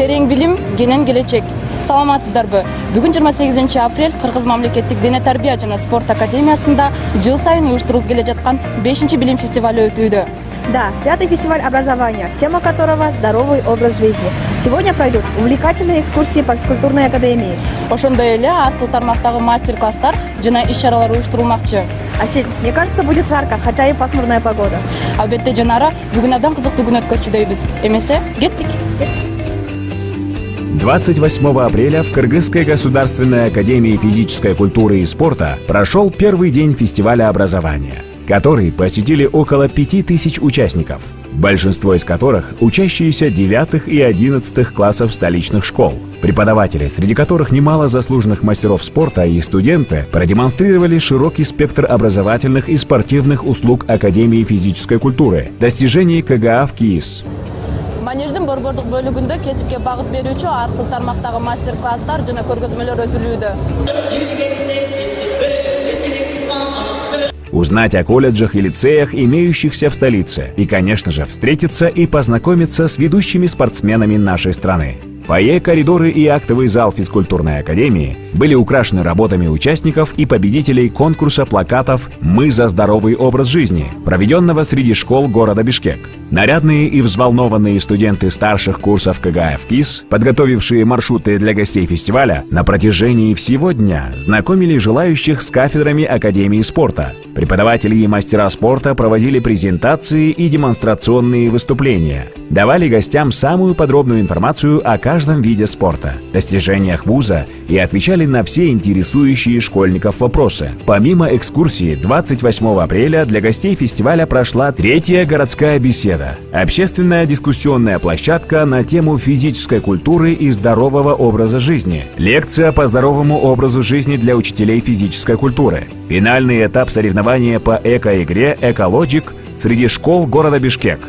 Терең билим, кенен келечек. Саламатсыздарбы? Бүгүн 28 апрель Кыргыз мамлекеттик дене тарбия жана спорт академиясында жыл сайын уюштурулуп келе жаткан 5-чи билим фестивалю өтүүдө. Да, 5-й фестиваль образования, тема которого «Здоровый образ жизни». Сегодня пройдут увлекательные экскурсии по физкультурной академии. Ошондой эле ар кыл тармактагы мастер-класстар жана иш-чаралар уюштурулмакчы. Асель, мне кажется, будет жарко, хотя и пасмурная погода. Албетте Жанара, бүгүн абдан кызыктуу күн өткөрчүдөйбүз. Эмесе, кеттик. 28 апреля в Кыргызской государственной академии физической культуры и спорта прошел первый день фестиваля образования, который посетили около 5000 участников, большинство из которых учащиеся 9 и 11 классов столичных школ. Преподаватели, среди которых немало заслуженных мастеров спорта, и студенты продемонстрировали широкий спектр образовательных и спортивных услуг Академии физической культуры, достижений КГА в КИИС. Манеждин борбордук бөлүгүндө кесипке багыт берүүчү ар кыл тармактагы мастер-класстар жана көргөзмөлөр өтүлүүдө. Узнать о колледжах и лицеях, имеющихся в столице. И, конечно же, встретиться и познакомиться с ведущими спортсменами нашей страны. Фойе, коридоры и актовый зал физкультурной академии были украшены работами участников и победителей конкурса плакатов «Мы за здоровый образ жизни», проведенного среди школ города Бишкек. Нарядные и взволнованные студенты старших курсов КГА в КИИС, подготовившие маршруты для гостей фестиваля, на протяжении всего дня знакомили желающих с кафедрами Академии спорта. Преподаватели и мастера спорта проводили презентации и демонстрационные выступления, давали гостям самую подробную информацию о каждом виде спорта, достижениях вуза и отвечали на все интересующие школьников вопросы. Помимо экскурсии, 28 апреля для гостей фестиваля прошла 3-я городская беседа, общественная дискуссионная площадка на тему физической культуры и здорового образа жизни, лекция по здоровому образу жизни для учителей физической культуры, финальный этап соревнования по эко-игре «Экологик» среди школ города Бишкек.